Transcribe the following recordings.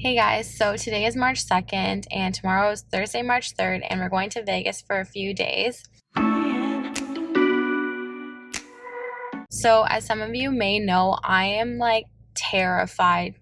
Hey guys, so today is March 2nd and tomorrow is Thursday, March 3rd, and we're going to Vegas for a few days. So as some of you may know, I am like terrified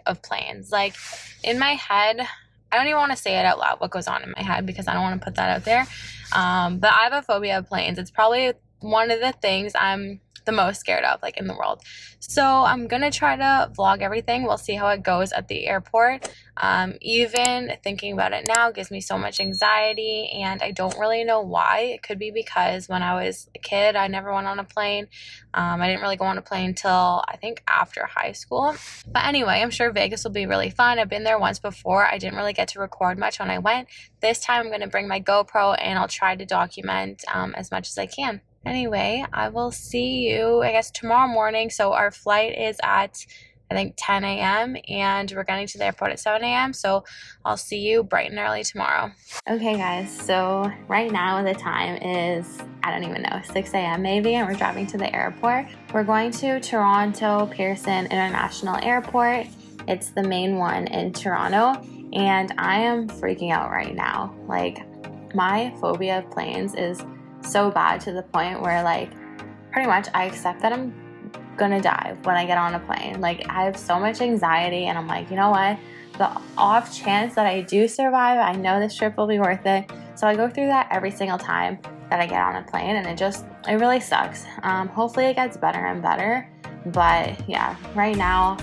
of planes. Like in my head, I don't even want to say it out loud what goes on in my head because I don't want to put that out there. But I have a phobia of planes. It's probably one of the things I'm the most scared of like in the world. So I'm gonna try to vlog everything. We'll see how it goes at the airport. Even thinking about it now gives me so much anxiety, and I don't really know why. It could be because when I was a kid I never went on a plane. I didn't really go on a plane until I think after high school. But anyway, I'm sure Vegas will be really fun. I've been there once before. I didn't really get to record much when I went. This time I'm going to bring my GoPro and I'll try to document as much as I can. Anyway, I will see you, I guess, tomorrow morning. So our flight is at, I think, 10 a.m. and we're getting to the airport at 7 a.m. So I'll see you bright and early tomorrow. Okay, guys, so right now the time is, I don't even know, 6 a.m. maybe, and we're driving to the airport. We're going to Toronto Pearson International Airport. It's the main one in Toronto, and I am freaking out right now. Like, my phobia of planes is so bad to the point where, like, pretty much I accept that I'm gonna die when I get on a plane. Like, I have so much anxiety, and I'm like, you know what, the off chance that I do survive, I know this trip will be worth it. So I go through that every single time that I get on a plane, and it really sucks. Hopefully it gets better and better, but yeah, right now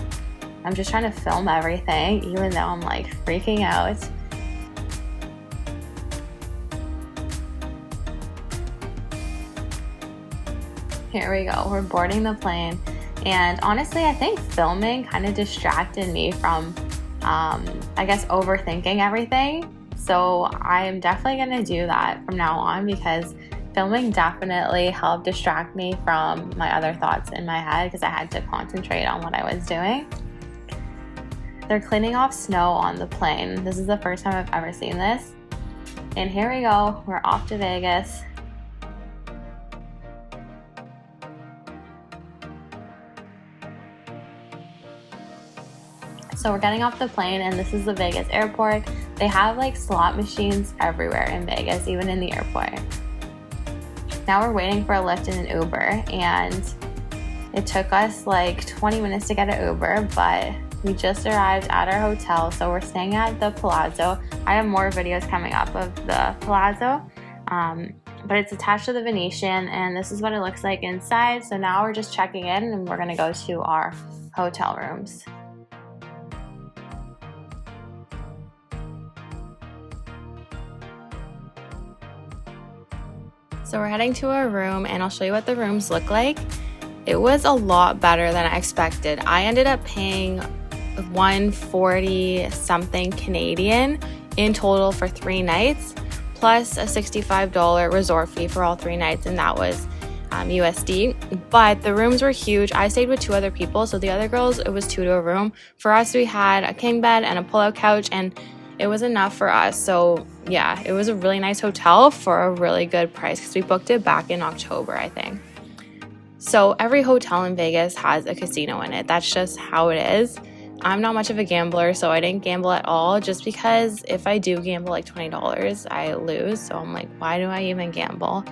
I'm just trying to film everything even though I'm like freaking out. Here we go, we're boarding the plane, and honestly I think filming kind of distracted me from I guess overthinking everything. So I'm definitely gonna do that from now on, because filming definitely helped distract me from my other thoughts in my head because I had to concentrate on what I was doing. They're cleaning off snow on the plane. This is the first time I've ever seen this. And here we go, we're off to Vegas. So we're getting off the plane, and this is the Vegas airport. They have like slot machines everywhere in Vegas, even in the airport. Now we're waiting for a Lyft and an Uber, and it took us like 20 minutes to get an Uber, but we just arrived at our hotel. So we're staying at the Palazzo. I have more videos coming up of the Palazzo, but it's attached to the Venetian, and this is what it looks like inside. So now we're just checking in, and we're gonna go to our hotel rooms. So we're heading to our room, and I'll show you what the rooms look like. It was a lot better than I expected. I ended up paying $140 something Canadian in total for 3 nights, plus a $65 resort fee for all 3 nights, and that was USD. But the rooms were huge. I stayed with 2 other people, so the other girls, it was 2 to a room. For us, we had a king bed and a pull-out couch, and it was enough for us. So yeah, it was a really nice hotel for a really good price because we booked it back in October, I think. So every hotel in Vegas has a casino in it. That's just how it is. I'm not much of a gambler, so I didn't gamble at all, just because if I do gamble like $20, I lose. So I'm like, why do I even gamble?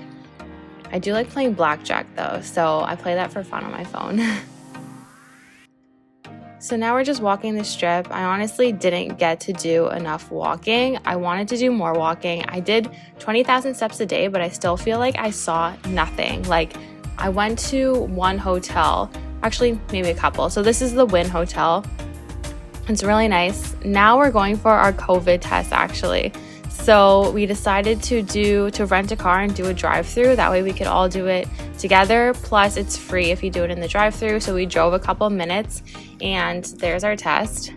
I do like playing blackjack though, so I play that for fun on my phone. So now we're just walking the strip. I honestly didn't get to do enough walking. I wanted to do more walking. I did 20,000 steps a day, but I still feel like I saw nothing. Like, I went to one hotel, actually maybe a couple. So this is the Wynn Hotel. It's really nice. Now we're going for our COVID test actually. So we decided to rent a car and do a drive-through. That way we could all do it together. Plus it's free if you do it in the drive-through. So we drove a couple minutes, and there's our test.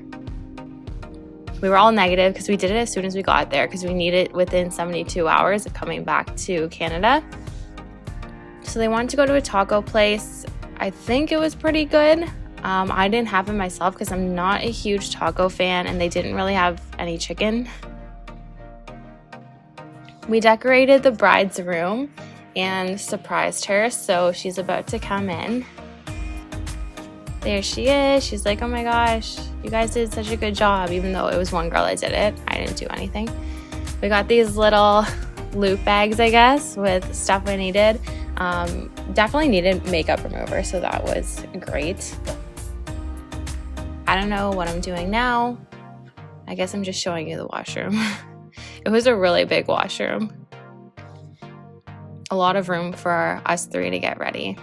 We were all negative because we did it as soon as we got there, because we need it within 72 hours of coming back to Canada. So they wanted to go to a taco place. I think it was pretty good. I didn't have it myself because I'm not a huge taco fan, and they didn't really have any chicken. We decorated the bride's room and surprised her, so she's about to come in. There she is. She's like, oh my gosh, You guys did such a good job, even though it was one girl that did it. I didn't do anything. We got these little loot bags, I guess, with stuff I needed. Definitely needed makeup remover, so that was great. I don't know what I'm doing now. I guess I'm just showing you the washroom. It was a really big washroom. A lot of room for us three to get ready.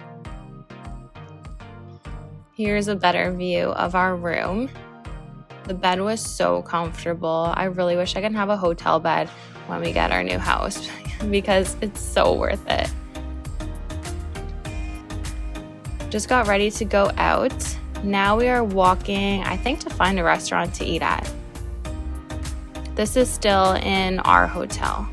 Here's a better view of our room. The bed was so comfortable. I really wish I could have a hotel bed when we get our new house because it's so worth it. Just got ready to go out. Now we are walking, I think, to find a restaurant to eat at. This is still in our hotel.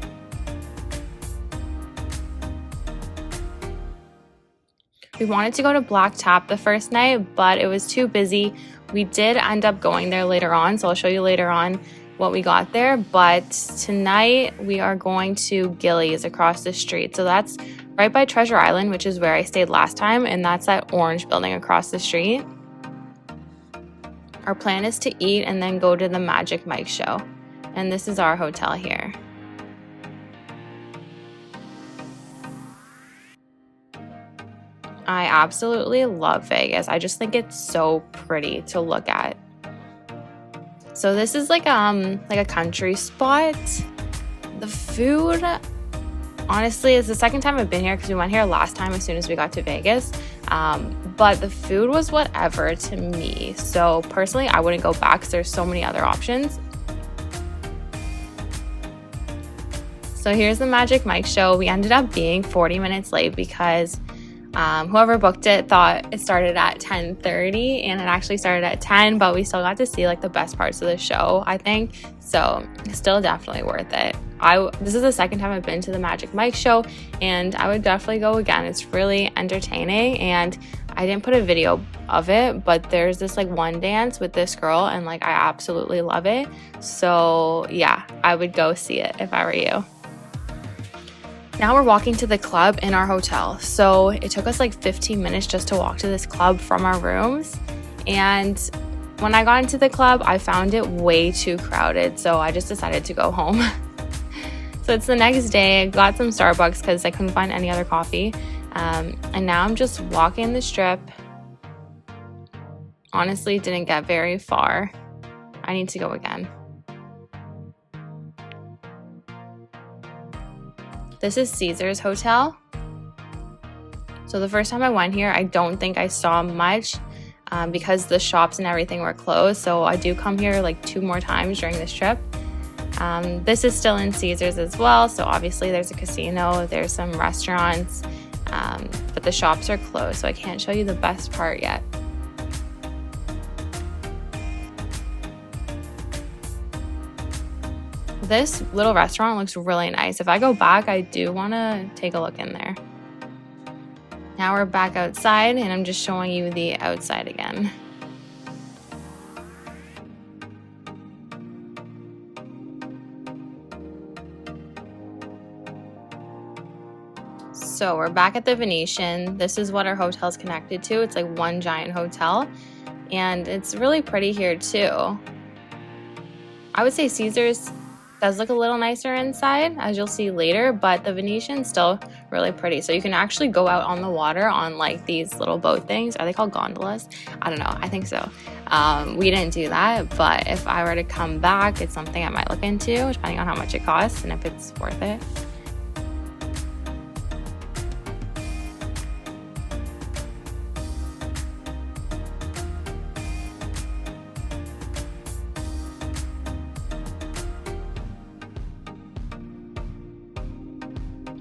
We wanted to go to Black Tap the first night, but it was too busy. We did end up going there later on, so I'll show you later on what we got there. But tonight we are going to Gillies across the street. So that's right by Treasure Island, which is where I stayed last time, and that's that orange building across the street. Our plan is to eat and then go to the Magic Mike show. And this is our hotel here. I absolutely love Vegas. I just think it's so pretty to look at. So this is like a country spot. The food, honestly, it's the second time I've been here because we went here last time as soon as we got to Vegas. But the food was whatever to me. So personally, I wouldn't go back because there's so many other options. So here's the Magic Mike show. We ended up being 40 minutes late because whoever booked it thought it started at 10:30 and it actually started at 10, but we still got to see like the best parts of the show, I think. So still definitely worth it. This is the second time I've been to the Magic Mike show and I would definitely go again. It's really entertaining, and I didn't put a video of it, but there's this like one dance with this girl and like I absolutely love it. So yeah, I would go see it if I were you. Now we're walking to the club in our hotel. So it took us like 15 minutes just to walk to this club from our rooms. And when I got into the club, I found it way too crowded. So I just decided to go home. So it's the next day. I got some Starbucks because I couldn't find any other coffee. And now I'm just walking the strip. Honestly, didn't get very far. I need to go again. This is Caesar's Hotel. So the first time I went here, I don't think I saw much because the shops and everything were closed. So I do come here like 2 more times during this trip. This is still in Caesar's as well. So obviously there's a casino, there's some restaurants, but the shops are closed. So I can't show you the best part yet. This little restaurant looks really nice. If I go back, I do want to take a look in there. Now we're back outside and I'm just showing you the outside again. So we're back at the Venetian. This is what our hotel is connected to. It's like one giant hotel and it's really pretty here too. I would say Caesar's does look a little nicer inside, as you'll see later, but the Venetian's still really pretty. So you can actually go out on the water on like these little boat things. Are they called gondolas? I don't know. I think so. We didn't do that, but if I were to come back, it's something I might look into, depending on how much it costs and if it's worth it.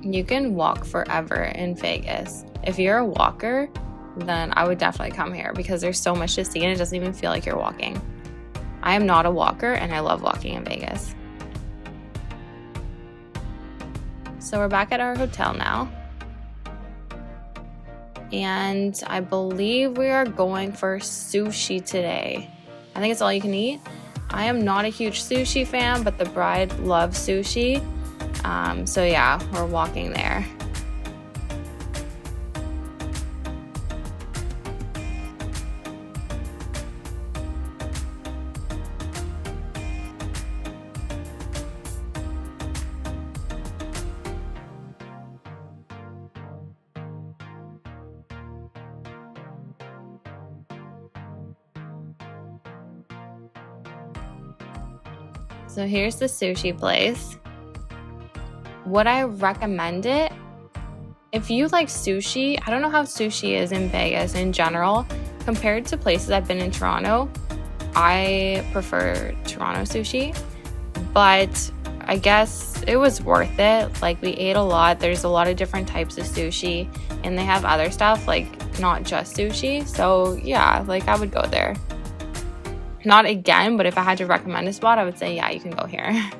You can walk forever in Vegas. If you're a walker, then I would definitely come here because there's so much to see and it doesn't even feel like you're walking. I am not a walker and I love walking in Vegas. So we're back at our hotel now. And I believe we are going for sushi today. I think it's all you can eat. I am not a huge sushi fan, but the bride loves sushi. So yeah, we're walking there. So here's the sushi place. Would I recommend it? If you like sushi, I don't know how sushi is in Vegas in general. Compared to places I've been in Toronto, I prefer Toronto sushi. But I guess it was worth it. Like, we ate a lot. There's a lot of different types of sushi. And they have other stuff, like not just sushi. So yeah, like I would go there. Not again, but if I had to recommend a spot, I would say, yeah, you can go here.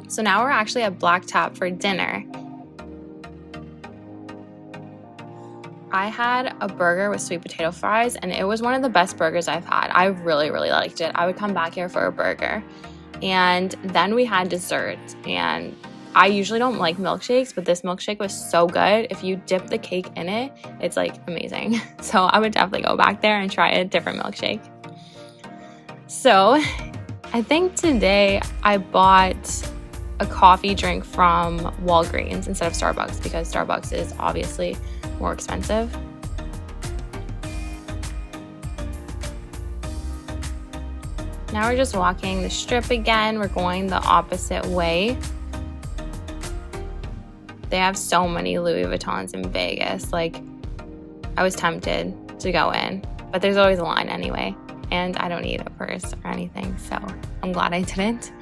So now we're actually at Black Tap for dinner. I had a burger with sweet potato fries, and it was one of the best burgers I've had. I really, really liked it. I would come back here for a burger. And then we had dessert, and I usually don't like milkshakes, but this milkshake was so good. If you dip the cake in it, it's like amazing. So I would definitely go back there and try a different milkshake. So I think today I bought a coffee drink from Walgreens instead of Starbucks because Starbucks is obviously more expensive. Now we're just walking the strip again. We're going the opposite way. They have so many Louis Vuittons in Vegas. Like, I was tempted to go in, but there's always a line anyway. And I don't need a purse or anything, so I'm glad I didn't.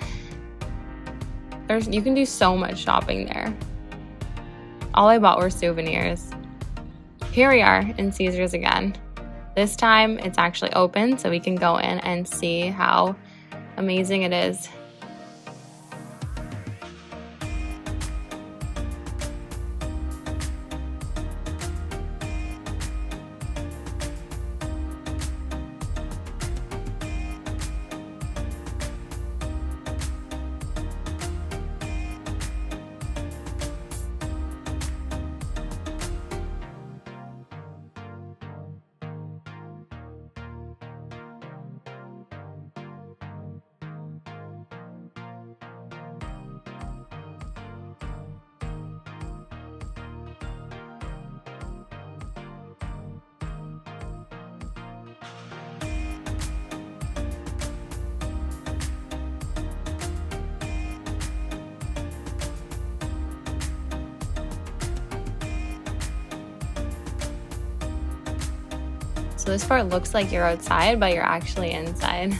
You can do so much shopping there. All I bought were souvenirs. Here we are in Caesars again. This time it's actually open, so we can go in and see how amazing it is. So this part looks like you're outside, but you're actually inside.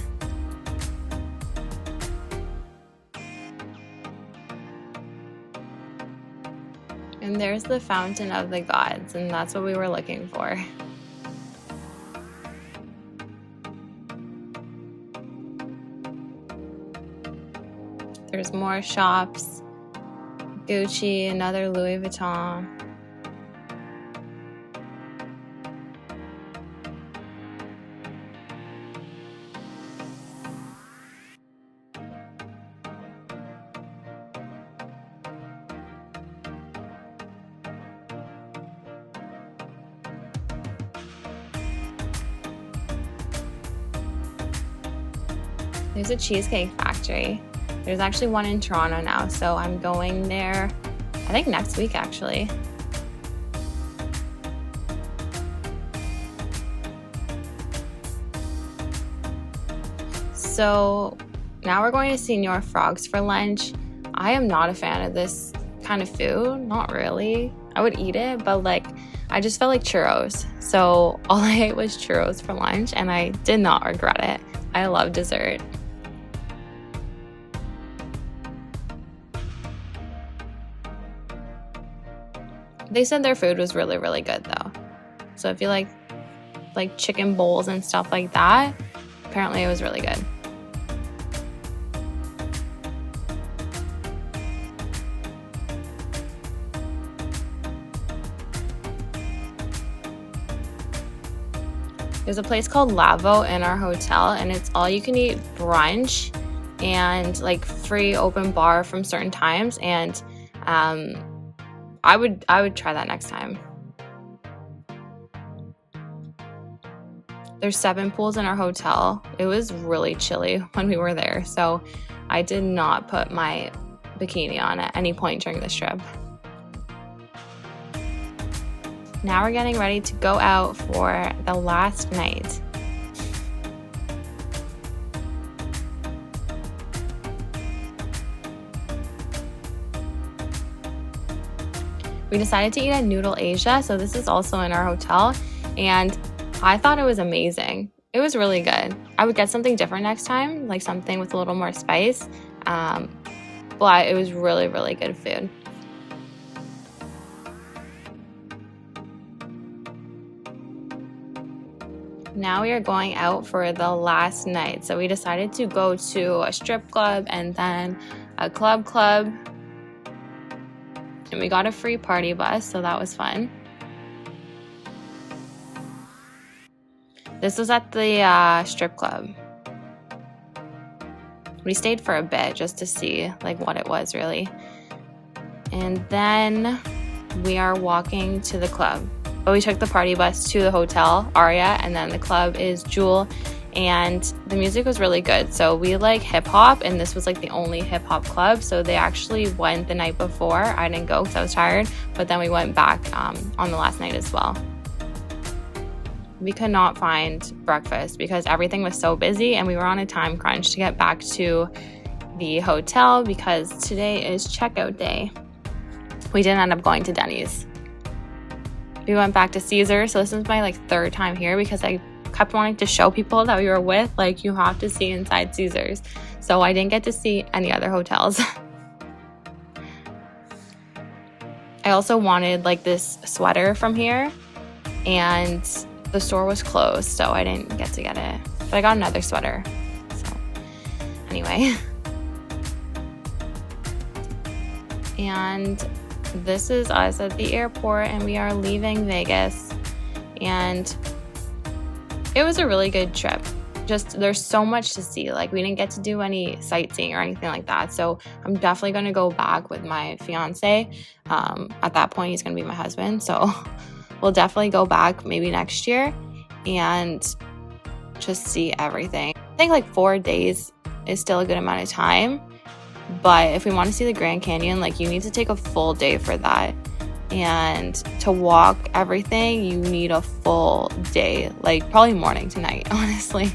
And there's the Fountain of the Gods, and that's what we were looking for. There's more shops. Gucci, another Louis Vuitton. There's a cheesecake factory. There's actually one in Toronto now, so I'm going there, I think next week actually. So now we're going to Señor Frog's for lunch. I am not a fan of this kind of food, not really. I would eat it, but like I just felt like churros. So all I ate was churros for lunch, and I did not regret it. I love dessert. They said their food was really, really good though. So if you like chicken bowls and stuff like that, apparently it was really good. There's a place called Lavo in our hotel, and it's all you can eat brunch and like free open bar from certain times, and I would try that next time. There's 7 pools in our hotel. It was really chilly when we were there, so I did not put my bikini on at any point during this trip. Now we're getting ready to go out for the last night. We decided to eat at Noodle Asia, so this is also in our hotel, and I thought it was amazing. It was really good. I would get something different next time, like something with a little more spice, but it was really, really good food. Now we are going out for the last night, so we decided to go to a strip club and then a club. And we got a free party bus, so that was fun. This was at the strip club. We stayed for a bit just to see like what it was really. And then we are walking to the club. But we took the party bus to the hotel, Aria, and then the club is Jewel. And the music was really good. So we like hip hop, and this was like the only hip hop club. So they actually went the night before. I didn't go because I was tired, but then we went back on the last night as well. We could not find breakfast because everything was so busy, and we were on a time crunch to get back to the hotel because today is checkout day. We didn't end up going to Denny's. We went back to Caesar. So this is my like third time here because I kept wanting to show people that we were with, like, you have to see inside Caesars. So I didn't get to see any other hotels. I also wanted like this sweater from here, and the store was closed, so I didn't get to get it. But I got another sweater. So anyway. And this is us at the airport, and we are leaving Vegas. And it was a really good trip. Just there's so much to see. Like, we didn't get to do any sightseeing or anything like that. So I'm definitely going to go back with my fiance. At that point, he's going to be my husband. So we'll definitely go back maybe next year and just see everything. I think like 4 days is still a good amount of time. But if we want to see the Grand Canyon, like, you need to take a full day for that. And to walk everything, you need a full day, like probably morning to night, honestly.